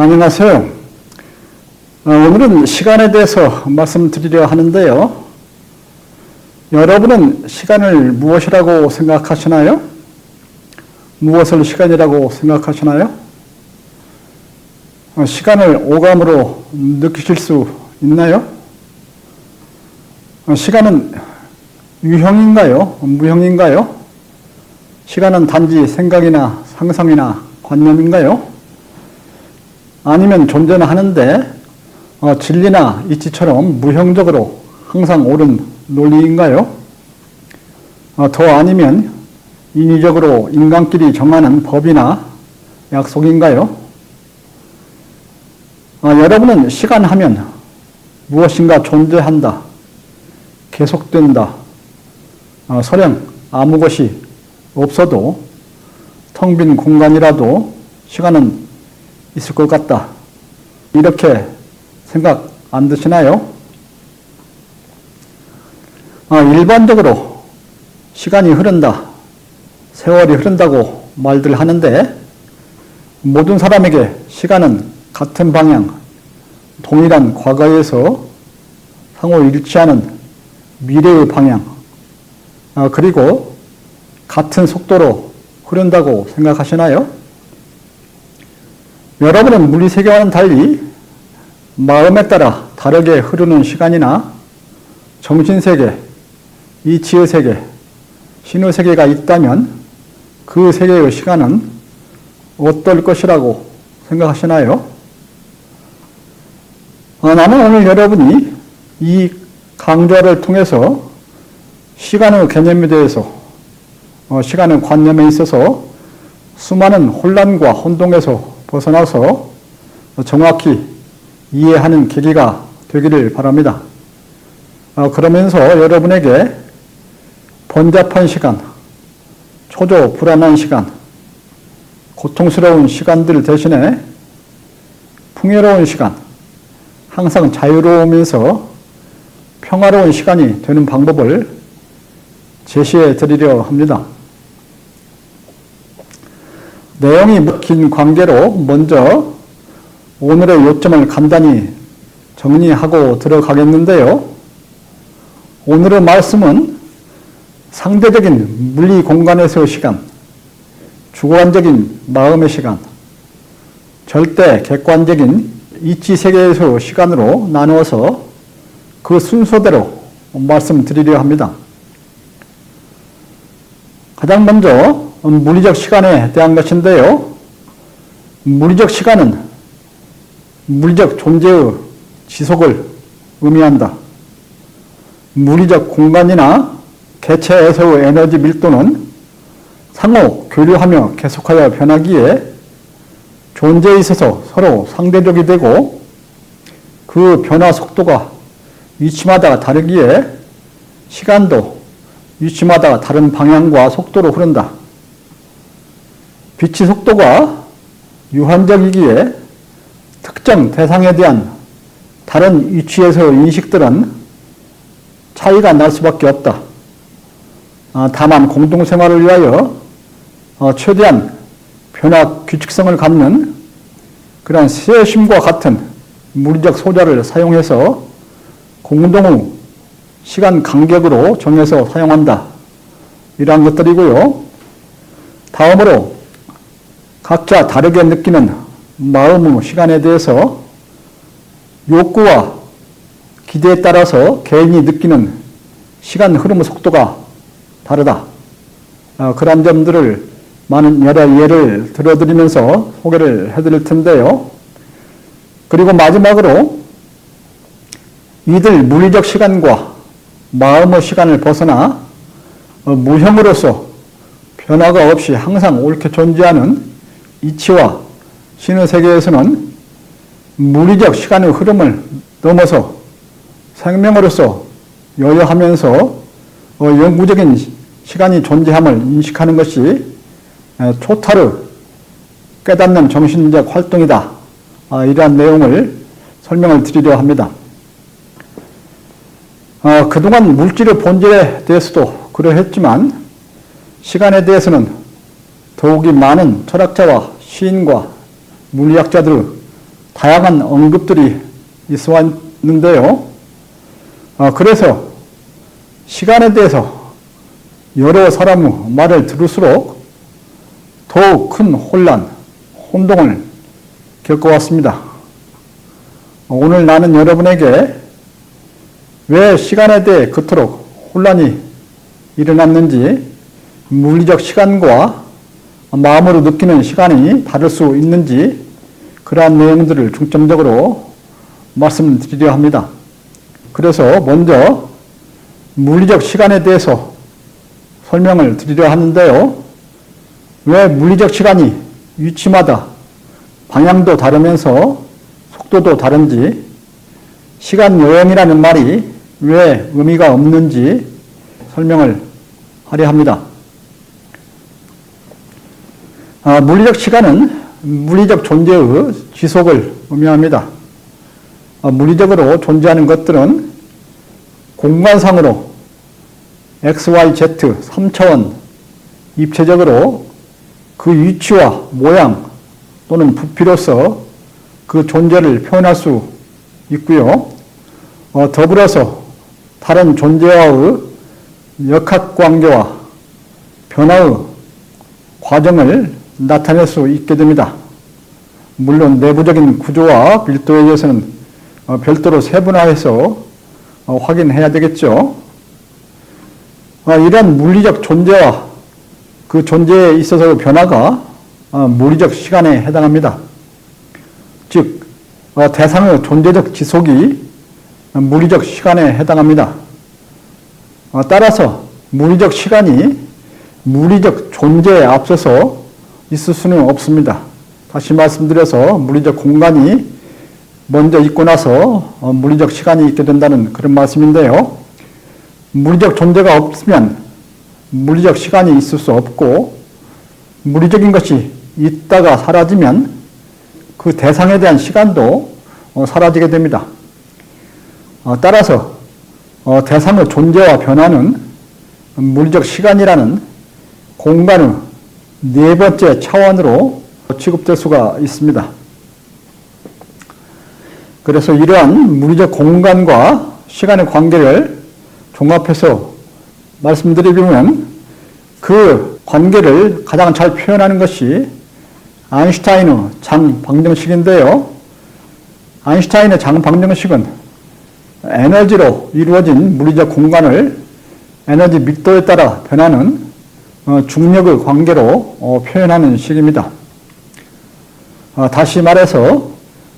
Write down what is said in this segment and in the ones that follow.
안녕하세요. 오늘은 시간에 대해서 말씀드리려 하는데요. 여러분은 시간을 무엇이라고 생각하시나요? 무엇을 시간이라고 생각하시나요? 시간을 오감으로 느끼실 수 있나요? 시간은 유형인가요? 무형인가요? 시간은 단지 생각이나 상상이나 관념인가요? 아니면 존재는 하는데 진리나 이치처럼 무형적으로 항상 옳은 논리인가요? 더 아니면 인위적으로 인간끼리 정하는 법이나 약속인가요? 여러분은 시간하면 무엇인가 존재한다, 계속된다, 설령 아무 것이 없어도 텅 빈 공간이라도 시간은 있을 것 같다, 이렇게 생각 안 드시나요? 일반적으로 시간이 흐른다, 세월이 흐른다고 말들 하는데 모든 사람에게 시간은 같은 방향, 동일한 과거에서 상호 일치하는 미래의 방향, 그리고 같은 속도로 흐른다고 생각하시나요? 여러분은 물리세계와는 달리 마음에 따라 다르게 흐르는 시간이나 정신세계, 이치의 세계, 신의 세계가 있다면 그 세계의 시간은 어떨 것이라고 생각하시나요? 나는 오늘 여러분이 이 강좌를 통해서 시간의 개념에 대해서, 시간의 관념에 있어서 수많은 혼란과 혼동에서 벗어나서 정확히 이해하는 계기가 되기를 바랍니다. 그러면서 여러분에게 번잡한 시간, 초조 불안한 시간, 고통스러운 시간들 대신에 풍요로운 시간, 항상 자유로우면서 평화로운 시간이 되는 방법을 제시해 드리려 합니다. 내용이 긴 관계로 먼저 오늘의 요점을 간단히 정리하고 들어가겠는데요. 오늘의 말씀은 상대적인 물리 공간에서의 시간, 주관적인 마음의 시간, 절대 객관적인 이치 세계에서의 시간으로 나누어서 그 순서대로 말씀드리려 합니다. 가장 먼저 물리적 시간에 대한 것인데요. 물리적 시간은 물리적 존재의 지속을 의미한다. 물리적 공간이나 개체에서의 에너지 밀도는 상호 교류하며 계속하여 변하기에 존재에 있어서 서로 상대적이 되고 그 변화 속도가 위치마다 다르기에 시간도 위치마다 다른 방향과 속도로 흐른다. 빛의 속도가 유한적이기에 특정 대상에 대한 다른 위치에서의 인식들은 차이가 날 수밖에 없다. 다만 공동생활을 위하여 최대한 변화 규칙성을 갖는 그러한 세심과 같은 물리적 소자를 사용해서 공동의 시간 간격으로 정해서 사용한다. 이러한 것들이고요. 다음으로 각자 다르게 느끼는 마음의 시간에 대해서 욕구와 기대에 따라서 개인이 느끼는 시간 흐름의 속도가 다르다. 그런 점들을 많은 여러 예를 들어드리면서 소개를 해드릴 텐데요. 그리고 마지막으로 이들 물리적 시간과 마음의 시간을 벗어나 무형으로서 변화가 없이 항상 옳게 존재하는 이치와 신의 세계에서는 물리적 시간의 흐름을 넘어서 생명으로서 여여하면서 영구적인 시간이 존재함을 인식하는 것이 초타르 깨닫는 정신적 활동이다. 이러한 내용을 설명을 드리려 합니다. 그동안 물질의 본질에 대해서도 그러했지만 시간에 대해서는 더욱이 많은 철학자와 시인과 물리학자들의 다양한 언급들이 있어 왔는데요. 그래서 시간에 대해서 여러 사람의 말을 들을수록 더욱 큰 혼란, 혼동을 겪어왔습니다. 오늘 나는 여러분에게 왜 시간에 대해 그토록 혼란이 일어났는지, 물리적 시간과 마음으로 느끼는 시간이 다를 수 있는지, 그러한 내용들을 중점적으로 말씀드리려 합니다. 그래서 먼저 물리적 시간에 대해서 설명을 드리려 하는데요. 왜 물리적 시간이 위치마다 방향도 다르면서 속도도 다른지, 시간 여행이라는 말이 왜 의미가 없는지 설명을 하려 합니다. 물리적 시간은 물리적 존재의 지속을 의미합니다. 물리적으로 존재하는 것들은 공간상으로 X, Y, Z 3차원 입체적으로 그 위치와 모양 또는 부피로서 그 존재를 표현할 수 있고요. 더불어서 다른 존재와의 역학관계와 변화의 과정을 나타낼 수 있게 됩니다. 물론 내부적인 구조와 밀도에 대해서는 별도로 세분화해서 확인해야 되겠죠. 이런 물리적 존재와 그 존재에 있어서의 변화가 물리적 시간에 해당합니다. 즉, 대상의 존재적 지속이 물리적 시간에 해당합니다. 따라서 물리적 시간이 물리적 존재에 앞서서 있을 수는 없습니다. 다시 말씀드려서 물리적 공간이 먼저 있고 나서 물리적 시간이 있게 된다는 그런 말씀인데요. 물리적 존재가 없으면 물리적 시간이 있을 수 없고, 물리적인 것이 있다가 사라지면 그 대상에 대한 시간도 사라지게 됩니다. 따라서 대상의 존재와 변화는 물리적 시간이라는 공간의 네 번째 차원으로 취급될 수가 있습니다. 그래서 이러한 물리적 공간과 시간의 관계를 종합해서 말씀드리면, 그 관계를 가장 잘 표현하는 것이 아인슈타인의 장방정식인데요. 아인슈타인의 장방정식은 에너지로 이루어진 물리적 공간을 에너지密도에 따라 변하는 중력의 관계로 표현하는 식입니다. 다시 말해서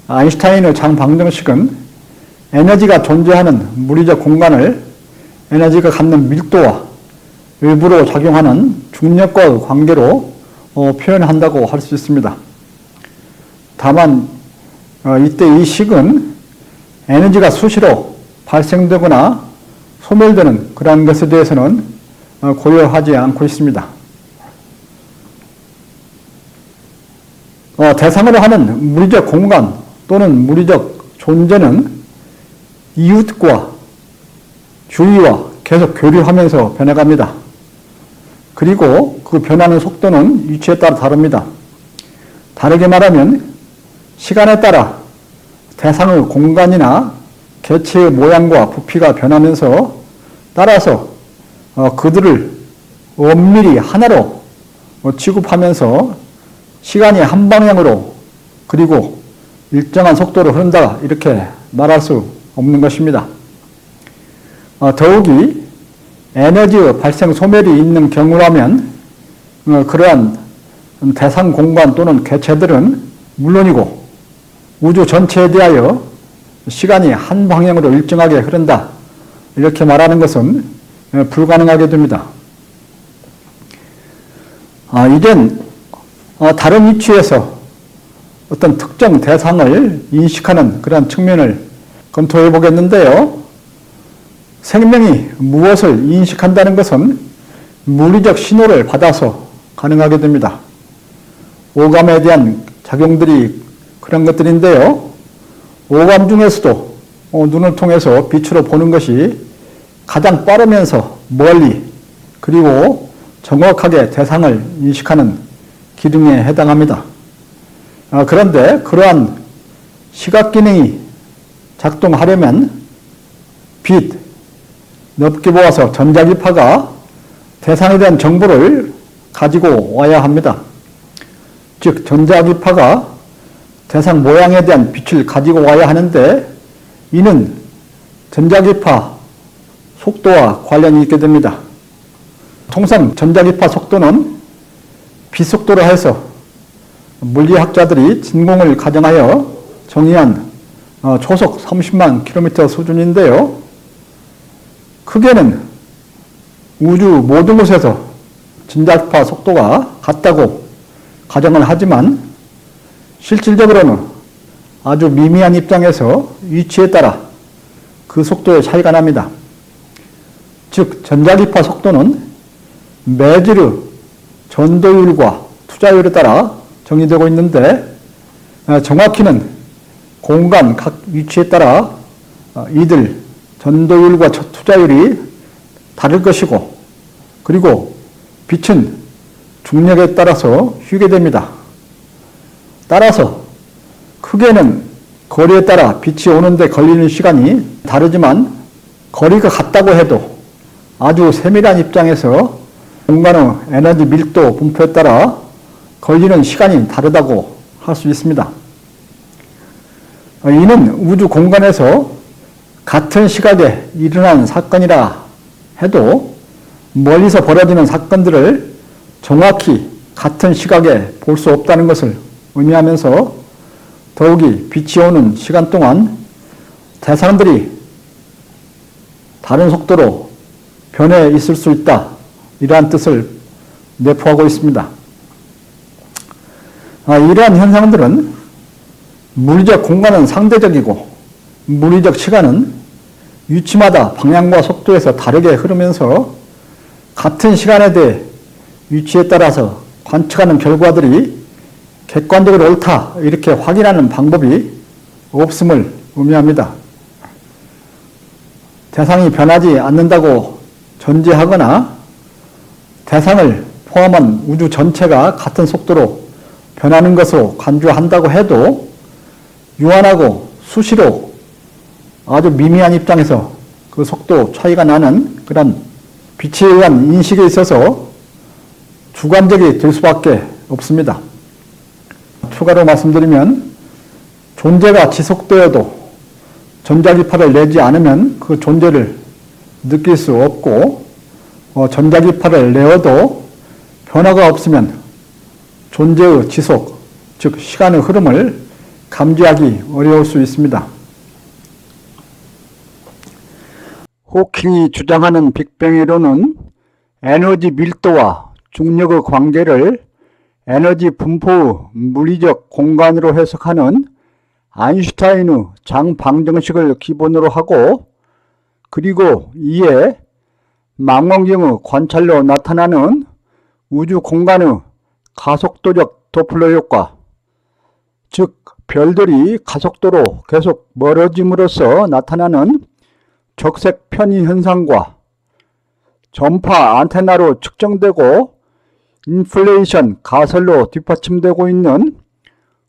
아인슈타인의 장방정식은 에너지가 존재하는 물리적 공간을 에너지가 갖는 밀도와 외부로 작용하는 중력과의 관계로 표현한다고 할 수 있습니다. 다만 이때 이 식은 에너지가 수시로 발생되거나 소멸되는 그러한 것에 대해서는 고려하지 않고 있습니다. 대상으로 하는 물리적 공간 또는 물리적 존재는 이웃과 주위와 계속 교류하면서 변해갑니다. 그리고 그 변하는 속도는 위치에 따라 다릅니다. 다르게 말하면 시간에 따라 대상의 공간이나 개체의 모양과 부피가 변하면서 따라서 그들을 엄밀히 하나로 취급하면서 시간이 한 방향으로 그리고 일정한 속도로 흐른다, 이렇게 말할 수 없는 것입니다. 더욱이 에너지의 발생 소멸이 있는 경우라면 그러한 대상 공간 또는 개체들은 물론이고 우주 전체에 대하여 시간이 한 방향으로 일정하게 흐른다, 이렇게 말하는 것은 불가능하게 됩니다. 이젠 다른 위치에서 어떤 특정 대상을 인식하는 그런 측면을 검토해 보겠는데요. 생명이 무엇을 인식한다는 것은 물리적 신호를 받아서 가능하게 됩니다. 오감에 대한 작용들이 그런 것들인데요. 오감 중에서도 눈을 통해서 빛으로 보는 것이 가장 빠르면서 멀리 그리고 정확하게 대상을 인식하는 기능에 해당합니다. 그런데 그러한 시각 기능이 작동하려면 빛, 넓게 보아서 전자기파가 대상에 대한 정보를 가지고 와야 합니다. 즉 전자기파가 대상 모양에 대한 빛을 가지고 와야 하는데 이는 전자기파 속도와 관련이 있게 됩니다. 통상 전자기파 속도는 빛속도로 해서 물리학자들이 진공을 가정하여 정의한 초속 30만 km 수준인데요. 크게는 우주 모든 곳에서 전자기파 속도가 같다고 가정을 하지만 실질적으로는 아주 미미한 입장에서 위치에 따라 그 속도의 차이가 납니다. 즉 전자기파 속도는 매지르 전도율과 투자율에 따라 정의되고 있는데 정확히는 공간 각 위치에 따라 이들 전도율과 투자율이 다를 것이고 그리고 빛은 중력에 따라서 휘게 됩니다. 따라서 크게는 거리에 따라 빛이 오는데 걸리는 시간이 다르지만 거리가 같다고 해도 아주 세밀한 입장에서 공간의 에너지 밀도 분포에 따라 걸리는 시간이 다르다고 할 수 있습니다. 이는 우주 공간에서 같은 시각에 일어난 사건이라 해도 멀리서 벌어지는 사건들을 정확히 같은 시각에 볼 수 없다는 것을 의미하면서 더욱이 빛이 오는 시간 동안 대상들이 다른 속도로 변해 있을 수 있다. 이러한 뜻을 내포하고 있습니다. 이러한 현상들은 물리적 공간은 상대적이고 물리적 시간은 위치마다 방향과 속도에서 다르게 흐르면서 같은 시간에 대해 위치에 따라서 관측하는 결과들이 객관적으로 옳다 이렇게 확인하는 방법이 없음을 의미합니다. 대상이 변하지 않는다고 전제하거나 대상을 포함한 우주 전체가 같은 속도로 변하는 것으로 간주한다고 해도 유한하고 수시로 아주 미미한 입장에서 그 속도 차이가 나는 그런 빛에 의한 인식에 있어서 주관적이 될 수밖에 없습니다. 추가로 말씀드리면 존재가 지속되어도 전자기파를 내지 않으면 그 존재를 느낄 수 없고 전자기파를 내어도 변화가 없으면 존재의 지속, 즉 시간의 흐름을 감지하기 어려울 수 있습니다. 호킹이 주장하는 빅뱅 이론은 에너지 밀도와 중력의 관계를 에너지 분포의 물리적 공간으로 해석하는 아인슈타인의 장방정식을 기본으로 하고 그리고 이에 망원경의 관찰로 나타나는 우주 공간의 가속도적 도플러 효과, 즉 별들이 가속도로 계속 멀어짐으로써 나타나는 적색 편의 현상과 전파 안테나로 측정되고 인플레이션 가설로 뒷받침되고 있는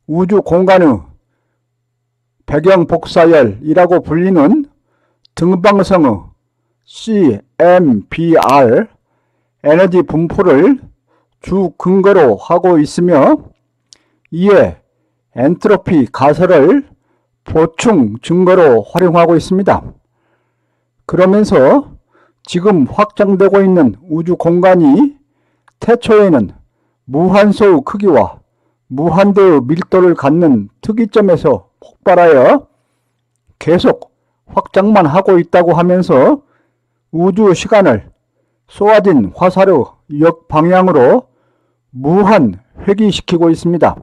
우주 공간의 배경 복사열이라고 불리는 등방성의 CMBR 에너지 분포를 주 근거로 하고 있으며 이에 엔트로피 가설을 보충 증거로 활용하고 있습니다. 그러면서 지금 확장되고 있는 우주 공간이 태초에는 무한소의 크기와 무한대의 밀도를 갖는 특이점에서 폭발하여 계속 확장만 하고 있다고 하면서 우주 시간을 쏘아진 화살의 역방향으로 무한 회귀시키고 있습니다.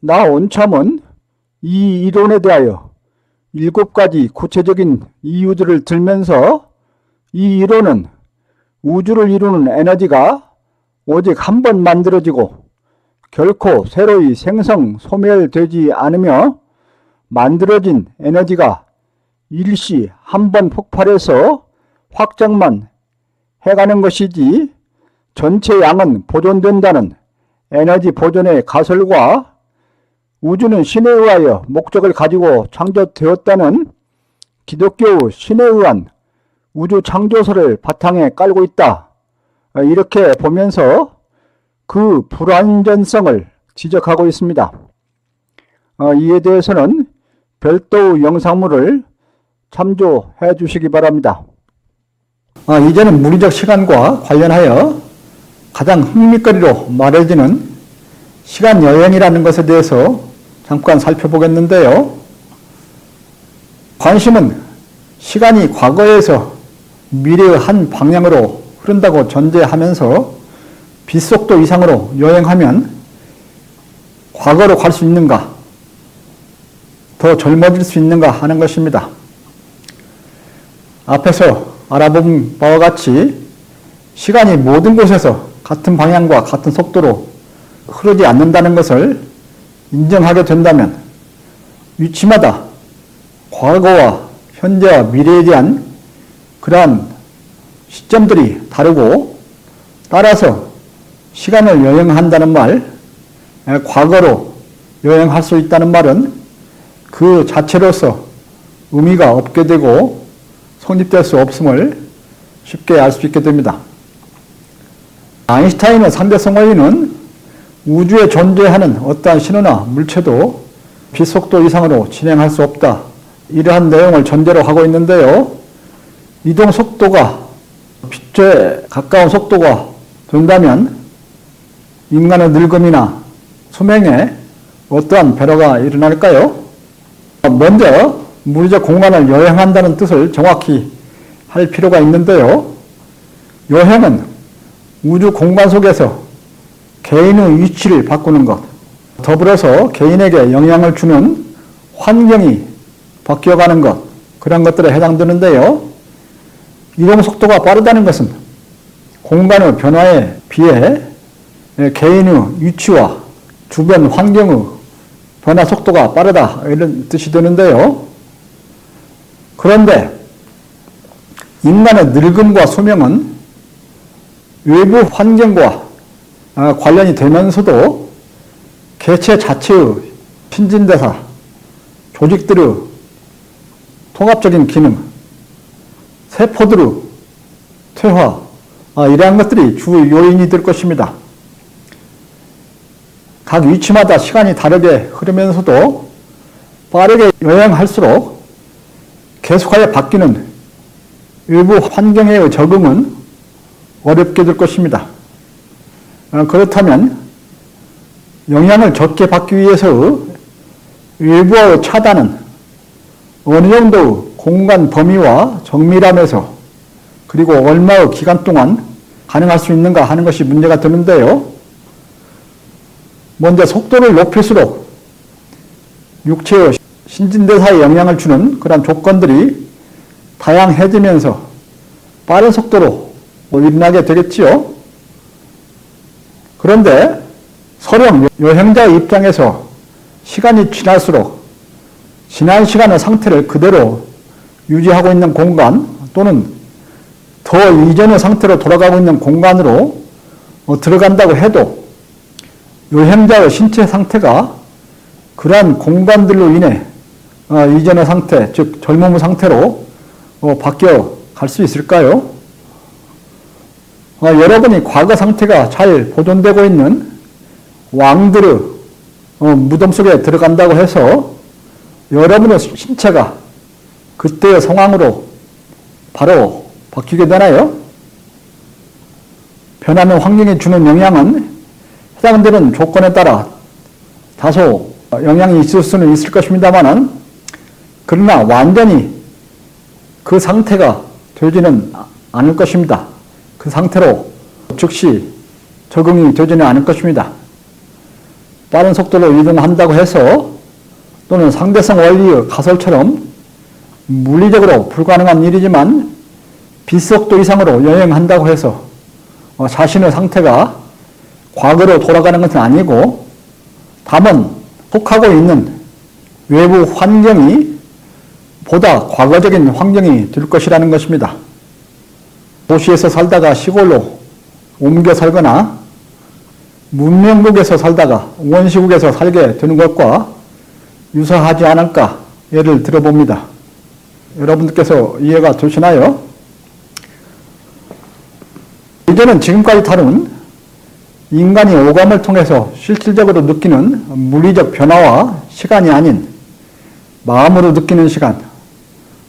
나 온참은 이 이론에 대하여 7가지 구체적인 이유들을 들면서 이 이론은 우주를 이루는 에너지가 오직 한 번 만들어지고 결코 새로이 생성, 소멸되지 않으며 만들어진 에너지가 일시 한 번 폭발해서 확장만 해가는 것이지 전체 양은 보존된다는 에너지 보존의 가설과 우주는 신에 의하여 목적을 가지고 창조되었다는 기독교 신에 의한 우주 창조설을 바탕에 깔고 있다. 이렇게 보면서 그 불완전성을 지적하고 있습니다. 이에 대해서는 별도의 영상물을 참조해 주시기 바랍니다. 이제는 물리적 시간과 관련하여 가장 흥미거리로 말해지는 시간 여행이라는 것에 대해서 잠깐 살펴보겠는데요. 관심은 시간이 과거에서 미래의 한 방향으로 흐른다고 전제하면서 빛속도 이상으로 여행하면 과거로 갈 수 있는가, 더 젊어질 수 있는가 하는 것입니다. 앞에서 알아본 바와 같이 시간이 모든 곳에서 같은 방향과 같은 속도로 흐르지 않는다는 것을 인정하게 된다면 위치마다 과거와 현재와 미래에 대한 그러한 시점들이 다르고, 따라서 시간을 여행한다는 말, 과거로 여행할 수 있다는 말은 그 자체로서 의미가 없게 되고 성립될 수 없음을 쉽게 알 수 있게 됩니다. 아인슈타인의 상대성 원리는 우주에 존재하는 어떠한 신호나 물체도 빛속도 이상으로 진행할 수 없다, 이러한 내용을 전제로 하고 있는데요. 이동 속도가 빛에 가까운 속도가 된다면 인간의 늙음이나 수명에 어떠한 변화가 일어날까요? 먼저 물리적 공간을 여행한다는 뜻을 정확히 할 필요가 있는데요. 여행은 우주 공간 속에서 개인의 위치를 바꾸는 것, 더불어서 개인에게 영향을 주는 환경이 바뀌어가는 것, 그런 것들에 해당되는데요. 이동 속도가 빠르다는 것은 공간의 변화에 비해 개인의 위치와 주변 환경의 변화 속도가 빠르다, 이런 뜻이 되는데요. 그런데 인간의 늙음과 수명은 외부 환경과 관련이 되면서도 개체 자체의 신진대사, 조직들의 통합적인 기능, 세포들의 퇴화, 이러한 것들이 주 요인이 될 것입니다. 각 위치마다 시간이 다르게 흐르면서도 빠르게 여행할수록 계속하여 바뀌는 외부 환경의 적응은 어렵게 될 것입니다. 그렇다면 영향을 적게 받기 위해서 외부와의 차단은 어느 정도 공간 범위와 정밀함에서, 그리고 얼마의 기간 동안 가능할 수 있는가 하는 것이 문제가 되는데요. 먼저 속도를 높일수록 육체의 신진대사에 영향을 주는 그런 조건들이 다양해지면서 빠른 속도로 일어나게 되겠지요. 그런데 설령 여행자의 입장에서 시간이 지날수록 지난 시간의 상태를 그대로 유지하고 있는 공간, 또는 더 이전의 상태로 돌아가고 있는 공간으로 들어간다고 해도 여행자의 신체 상태가 그러한 공간들로 인해 이전의 상태, 즉 젊음의 상태로 바뀌어 갈 수 있을까요? 여러분이 과거 상태가 잘 보존되고 있는 왕들의 무덤 속에 들어간다고 해서 여러분의 신체가 그때의 상황으로 바로 바뀌게 되나요? 변하는 환경이 주는 영향은 해당되는 조건에 따라 다소 영향이 있을 수는 있을 것입니다만, 그러나 완전히 그 상태가 되지는 않을 것입니다. 그 상태로 즉시 적응이 되지는 않을 것입니다. 빠른 속도로 이동한다고 해서, 또는 상대성 원리의 가설처럼 물리적으로 불가능한 일이지만 빛속도 이상으로 여행한다고 해서 자신의 상태가 과거로 돌아가는 것은 아니고, 다만 속하고 있는 외부 환경이 보다 과거적인 환경이 될 것이라는 것입니다. 도시에서 살다가 시골로 옮겨 살거나 문명국에서 살다가 원시국에서 살게 되는 것과 유사하지 않을까 예를 들어봅니다. 여러분들께서 이해가 되시나요? 이제는 지금까지 다룬 인간이 오감을 통해서 실질적으로 느끼는 물리적 변화와 시간이 아닌 마음으로 느끼는 시간,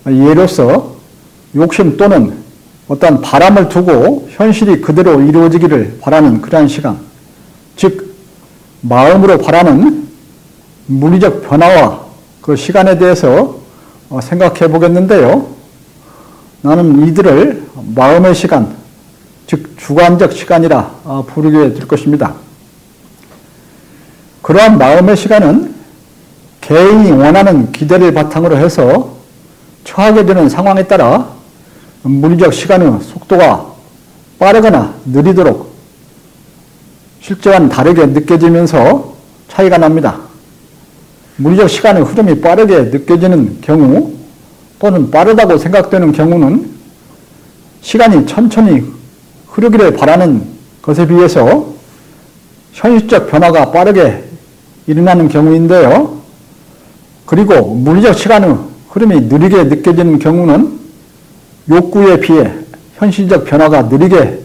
예로서 욕심 또는 어떤 바람을 두고 현실이 그대로 이루어지기를 바라는 그러한 시간, 즉 마음으로 바라는 물리적 변화와 그 시간에 대해서 생각해 보겠는데요. 나는 이들을 마음의 시간, 즉 주관적 시간이라 부르게 될 것입니다. 그러한 마음의 시간은 개인이 원하는 기대를 바탕으로 해서 처하게 되는 상황에 따라 물리적 시간의 속도가 빠르거나 느리도록 실제와는 다르게 느껴지면서 차이가 납니다. 물리적 시간의 흐름이 빠르게 느껴지는 경우 또는 빠르다고 생각되는 경우는 시간이 천천히 흐르기를 바라는 것에 비해서 현실적 변화가 빠르게 일어나는 경우인데요. 그리고 물리적 시간의 흐름이 느리게 느껴지는 경우는 욕구에 비해 현실적 변화가 느리게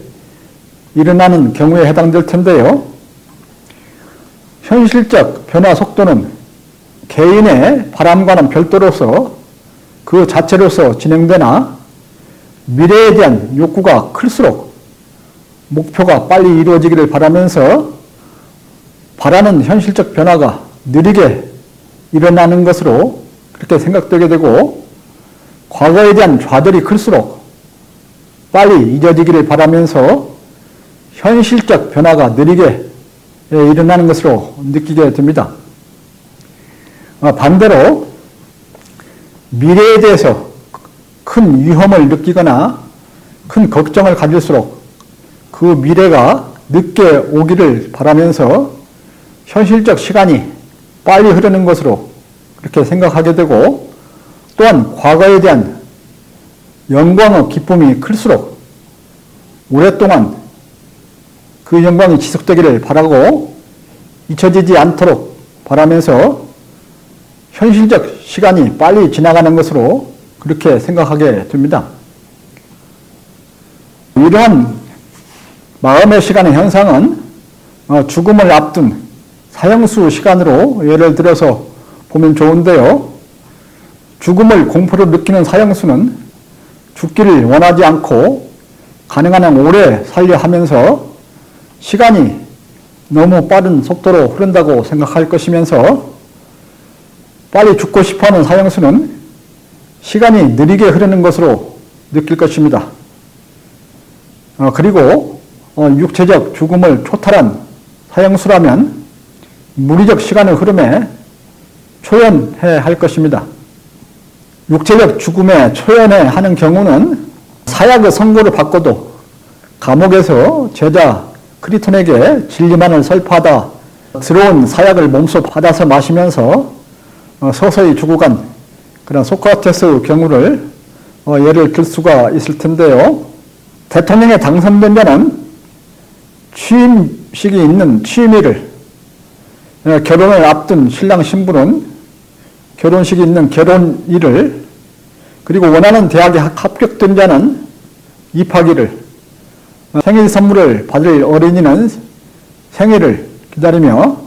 일어나는 경우에 해당될 텐데요. 현실적 변화 속도는 개인의 바람과는 별도로서 그 자체로서 진행되나 미래에 대한 욕구가 클수록 목표가 빨리 이루어지기를 바라면서 바라는 현실적 변화가 느리게 일어나는 것으로 그렇게 생각되게 되고, 과거에 대한 좌절이 클수록 빨리 잊어지기를 바라면서 현실적 변화가 느리게 일어나는 것으로 느끼게 됩니다. 반대로 미래에 대해서 큰 위험을 느끼거나 큰 걱정을 가질수록 그 미래가 늦게 오기를 바라면서 현실적 시간이 빨리 흐르는 것으로 그렇게 생각하게 되고, 또한 과거에 대한 영광의 기쁨이 클수록 오랫동안 그 영광이 지속되기를 바라고 잊혀지지 않도록 바라면서 현실적 시간이 빨리 지나가는 것으로 그렇게 생각하게 됩니다. 이러한 마음의 시간의 현상은 죽음을 앞둔 사형수 시간으로 예를 들어서 보면 좋은데요. 죽음을 공포로 느끼는 사형수는 죽기를 원하지 않고 가능한 한 오래 살려 하면서 시간이 너무 빠른 속도로 흐른다고 생각할 것이면서, 빨리 죽고 싶어하는 사형수는 시간이 느리게 흐르는 것으로 느낄 것입니다. 그리고 육체적 죽음을 초탈한 사형수라면 물리적 시간의 흐름에 초연해 할 것입니다. 육체적 죽음에 초연해 하는 경우는 사약의 선고를 받고도 감옥에서 제자 크리톤에게 진리만을 설파하다 들어온 사약을 몸소 받아서 마시면서 서서히 죽어간 그런 소크라테스의 경우를 예를 들 수가 있을 텐데요. 대통령에 당선된 자는 취임식이 있는 취임일을, 결혼을 앞둔 신랑 신부는 결혼식이 있는 결혼일을, 그리고 원하는 대학에 합격된 자는 입학일을, 생일 선물을 받을 어린이는 생일을 기다리며,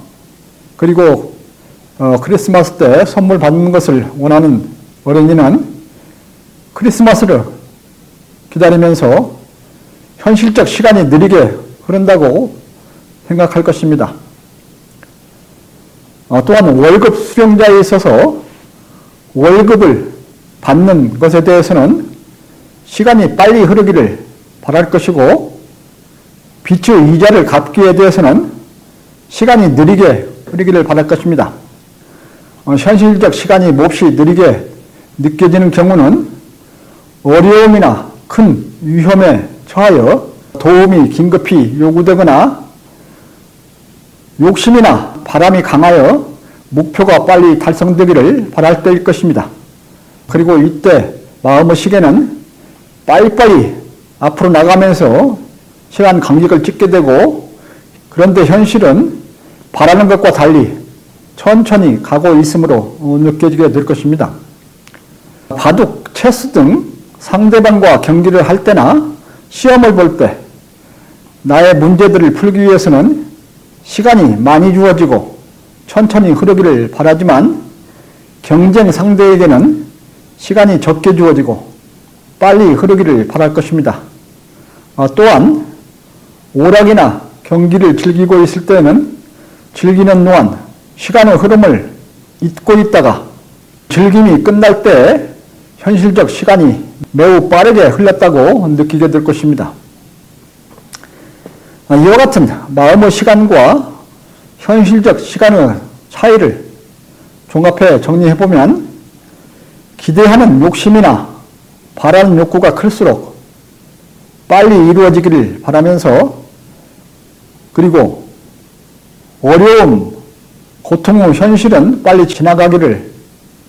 그리고 크리스마스 때 선물 받는 것을 원하는 어린이는 크리스마스를 기다리면서 현실적 시간이 느리게 흐른다고 생각할 것입니다. 또한 월급 수령자에 있어서 월급을 받는 것에 대해서는 시간이 빨리 흐르기를 바랄 것이고, 빚의 이자를 갚기에 대해서는 시간이 느리게 흐르기를 바랄 것입니다. 현실적 시간이 몹시 느리게 느껴지는 경우는 어려움이나 큰 위험에 처하여 도움이 긴급히 요구되거나 욕심이나 바람이 강하여 목표가 빨리 달성되기를 바랄 때일 것입니다. 그리고 이때 마음의 시계는 빨리빨리 앞으로 나가면서 시간 간격을 찍게 되고 그런데 현실은 바라는 것과 달리 천천히 가고 있음으로 느껴지게 될 것입니다. 바둑, 체스 등 상대방과 경기를 할 때나 시험을 볼 때 나의 문제들을 풀기 위해서는 시간이 많이 주어지고 천천히 흐르기를 바라지만 경쟁 상대에게는 시간이 적게 주어지고 빨리 흐르기를 바랄 것입니다. 또한 오락이나 경기를 즐기고 있을 때는 즐기는 동안 시간의 흐름을 잊고 있다가 즐김이 끝날 때 현실적 시간이 매우 빠르게 흘렀다고 느끼게 될 것입니다. 이와 같은 마음의 시간과 현실적 시간의 차이를 종합해 정리해보면 기대하는 욕심이나 바라는 욕구가 클수록 빨리 이루어지기를 바라면서 그리고 어려움, 고통의 현실은 빨리 지나가기를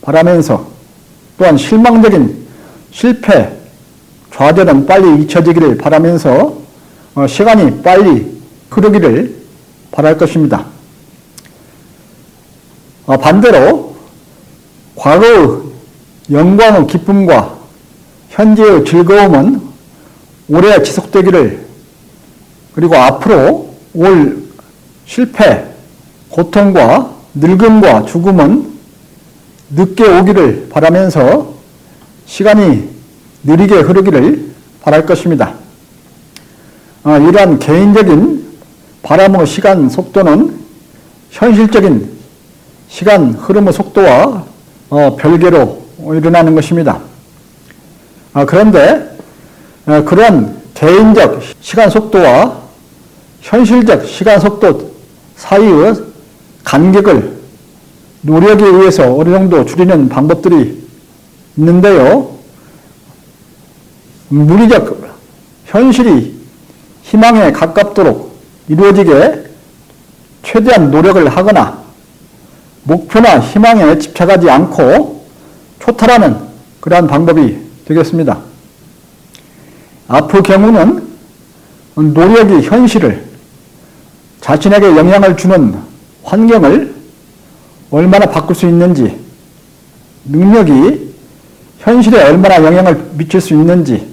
바라면서 또한 실망적인 실패, 좌절은 빨리 잊혀지기를 바라면서 시간이 빨리 흐르기를 바랄 것입니다. 반대로 과거의 영광의 기쁨과 현재의 즐거움은 오래 지속되기를 그리고 앞으로 올 실패, 고통과 늙음과 죽음은 늦게 오기를 바라면서 시간이 느리게 흐르기를 바랄 것입니다. 이러한 개인적인 바람의 시간 속도는 현실적인 시간 흐름의 속도와 별개로 일어나는 것입니다. 그런데 그런 개인적 시간 속도와 현실적 시간 속도 사이의 간격을 노력에 의해서 어느 정도 줄이는 방법들이 있는데요. 물리적 현실이 희망에 가깝도록 이루어지게 최대한 노력을 하거나 목표나 희망에 집착하지 않고 초탈하는 그러한 방법이 되겠습니다. 앞의 경우는 노력이 현실을 자신에게 영향을 주는 환경을 얼마나 바꿀 수 있는지, 능력이 현실에 얼마나 영향을 미칠 수 있는지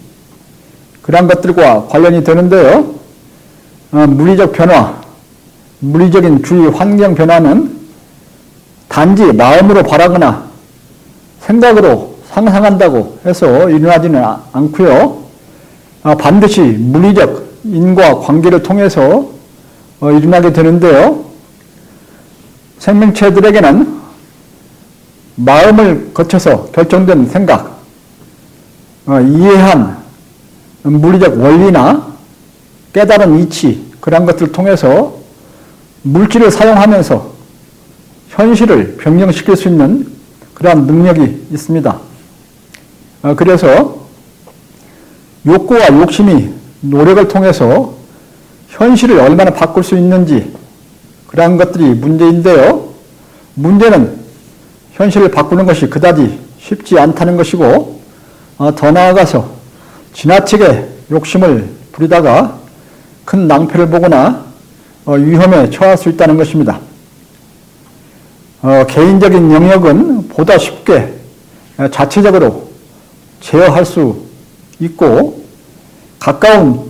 그런 것들과 관련이 되는데요. 물리적 변화, 물리적인 주위 환경 변화는 단지 마음으로 바라거나 생각으로 상상한다고 해서 일어나지는 않고요. 반드시 물리적 인과 관계를 통해서 일어나게 되는데요. 생명체들에게는 마음을 거쳐서 결정된 생각, 이해한 물리적 원리나 깨달은 이치 그런 것들을 통해서 물질을 사용하면서 현실을 변경시킬 수 있는 그러한 능력이 있습니다. 그래서 욕구와 욕심이 노력을 통해서 현실을 얼마나 바꿀 수 있는지 그러한 것들이 문제인데요. 문제는 현실을 바꾸는 것이 그다지 쉽지 않다는 것이고 더 나아가서 지나치게 욕심을 부리다가 큰 낭패를 보거나 위험에 처할 수 있다는 것입니다. 개인적인 영역은 보다 쉽게 자체적으로 제어할 수 있고 가까운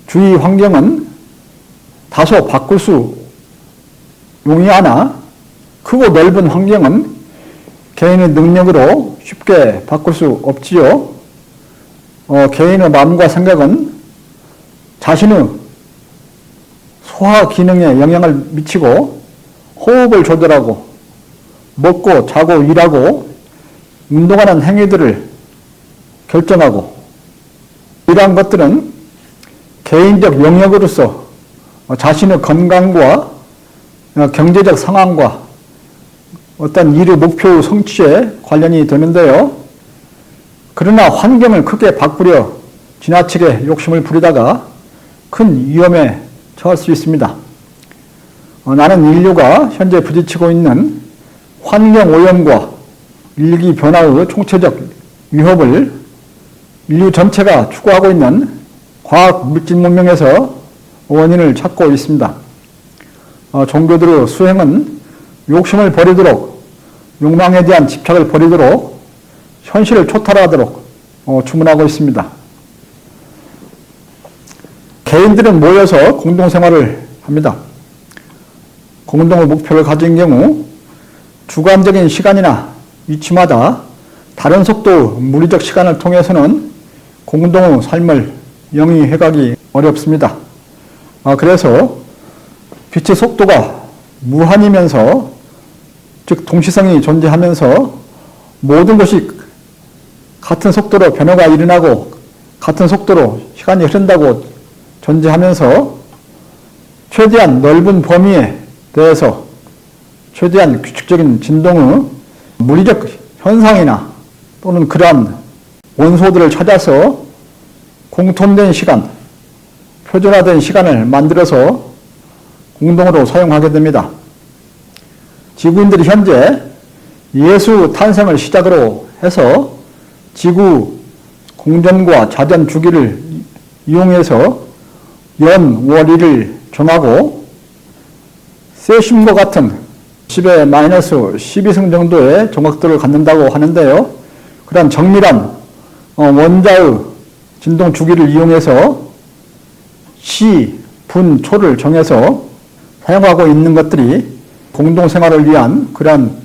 주위 환경은 다소 바꿀 수 용이하나 크고 넓은 환경은 개인의 능력으로 쉽게 바꿀 수 없지요. 개인의 마음과 생각은 자신의 소화 기능에 영향을 미치고 호흡을 조절하고 먹고 자고 일하고 운동하는 행위들을 결정하고 이러한 것들은 개인적 영역으로서 자신의 건강과 경제적 상황과 어떤 일의 목표 성취에 관련이 되는데요. 그러나 환경을 크게 바꾸려 지나치게 욕심을 부리다가 큰 위험에 처할 수 있습니다. 나는 인류가 현재 부딪히고 있는 환경 오염과 일기 변화의 총체적 위협을 인류 전체가 추구하고 있는 과학 물질 문명에서 원인을 찾고 있습니다. 종교들의 수행은 욕심을 버리도록, 욕망에 대한 집착을 버리도록, 현실을 초탈하도록 주문하고 있습니다. 개인들은 모여서 공동생활을 합니다. 공동의 목표를 가진 경우 주관적인 시간이나 위치마다 다른 속도의 물리적 시간을 통해서는 공동의 삶을 영위해가기 어렵습니다. 그래서 빛의 속도가 무한이면서, 즉 동시성이 존재하면서 모든 것이 같은 속도로 변화가 일어나고 같은 속도로 시간이 흐른다고 존재하면서 최대한 넓은 범위에 대해서 최대한 규칙적인 진동의 물리적 현상이나 또는 그러한 원소들을 찾아서 공통된 시간, 표준화된 시간을 만들어서 공동으로 사용하게 됩니다. 지구인들이 현재 예수 탄생을 시작으로 해서 지구 공전과 자전 주기를 이용해서 연, 월, 일을 정하고 세슘과 같은 10의 마이너스 12승 정도의 정확도를 갖는다고 하는데요. 그런 정밀한 원자의 진동 주기를 이용해서 시, 분, 초를 정해서 사용하고 있는 것들이 공동생활을 위한 그러한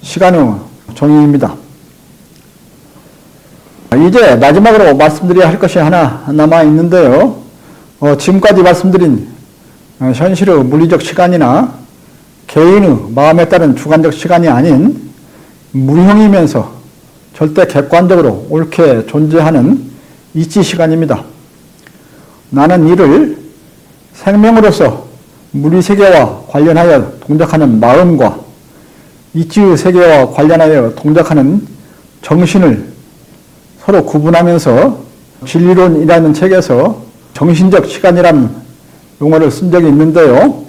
시간의 정의입니다. 이제 마지막으로 말씀드려야 할 것이 하나 남아 있는데요. 지금까지 말씀드린 현실의 물리적 시간이나 개인의 마음에 따른 주관적 시간이 아닌 무형이면서 절대 객관적으로 옳게 존재하는 이치 시간입니다. 나는 이를 생명으로서 무리 세계와 관련하여 동작하는 마음과 이치의 세계와 관련하여 동작하는 정신을 서로 구분하면서 진리론이라는 책에서 정신적 시간이라는 용어를 쓴 적이 있는데요.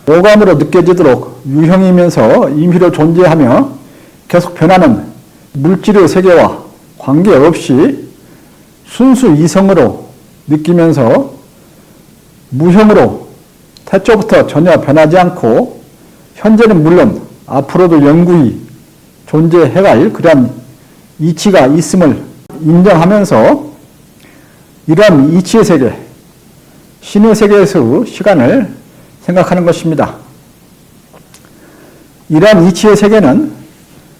오감으로 느껴지도록 유형이면서 임의로 존재하며 계속 변하는 물질의 세계와 관계없이 순수 이성으로 느끼면서 무형으로 태초부터 전혀 변하지 않고 현재는 물론 앞으로도 영구히 존재해갈 그런 이치가 있음을 인정하면서 이러한 이치의 세계, 신의 세계에서의 시간을 생각하는 것입니다. 이러한 이치의 세계는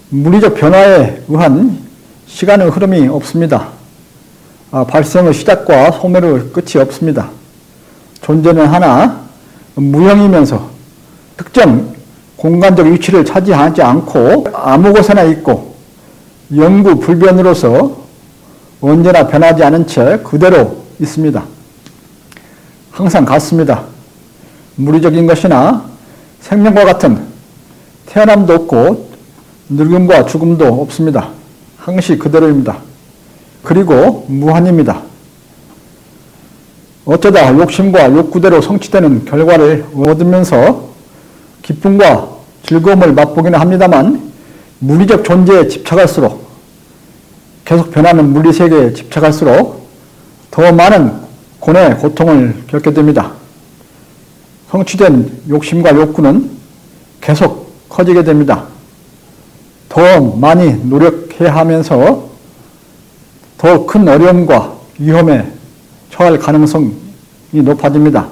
물리적 변화에 의한 시간의 흐름이 없습니다. 발생의 시작과 소멸의 끝이 없습니다. 존재는 하나 무형이면서 특정 공간적 위치를 차지하지 않고 아무 곳에나 있고 영구 불변으로서 언제나 변하지 않은 채 그대로 있습니다. 항상 같습니다. 물리적인 것이나 생명과 같은 태어남도 없고 늙음과 죽음도 없습니다. 항시 그대로입니다. 그리고 무한입니다. 어쩌다 욕심과 욕구대로 성취되는 결과를 얻으면서 기쁨과 즐거움을 맛보기는 합니다만 물리적 존재에 집착할수록 계속 변하는 물리세계에 집착할수록 더 많은 고뇌, 고통을 겪게 됩니다. 성취된 욕심과 욕구는 계속 커지게 됩니다. 더 많이 노력해야 하면서 더 큰 어려움과 위험에 처할 가능성이 높아집니다.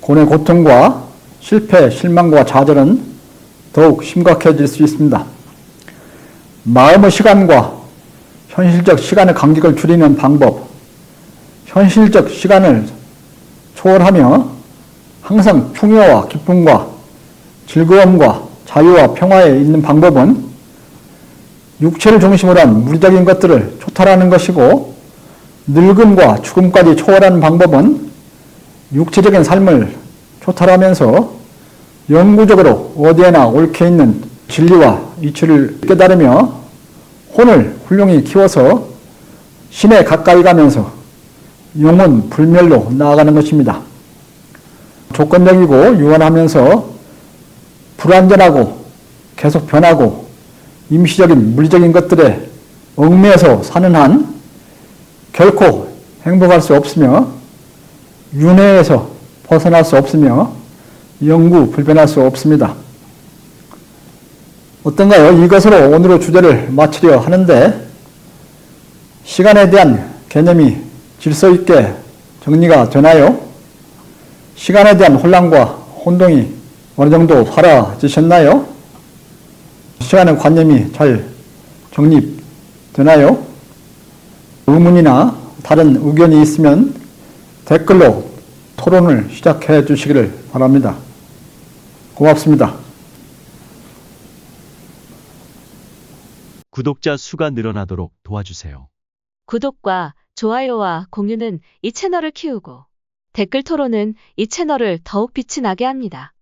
고뇌, 고통과 실패, 실망과 좌절은 더욱 심각해질 수 있습니다. 마음의 시간과 현실적 시간의 간격을 줄이는 방법, 현실적 시간을 초월하며 항상 풍요와 기쁨과 즐거움과 자유와 평화에 있는 방법은 육체를 중심으로 한 물리적인 것들을 초탈하는 것이고, 늙음과 죽음까지 초월하는 방법은 육체적인 삶을 초탈하면서 영구적으로 어디에나 옳게 있는 진리와 이치를 깨달으며 혼을 훌륭히 키워서 신에 가까이 가면서 영혼 불멸로 나아가는 것입니다. 조건적이고 유한하면서 불완전하고 계속 변하고 임시적인 물리적인 것들에 얽매여서 사는 한 결코 행복할 수 없으며 윤회에서 벗어날 수 없으며 영구 불변할 수 없습니다. 어떤가요? 이것으로 오늘의 주제를 마치려 하는데 시간에 대한 개념이 질서 있게 정리가 되나요? 시간에 대한 혼란과 혼동이 어느 정도 사라지셨나요? 시간의 관념이 잘 정립되나요? 의문이나 다른 의견이 있으면 댓글로 토론을 시작해 주시기를 바랍니다. 고맙습니다. 구독자 수가 늘어나도록 도와주세요. 구독과 좋아요와 공유는 이 채널을 키우고 댓글 토론은 이 채널을 더욱 빛이 나게 합니다.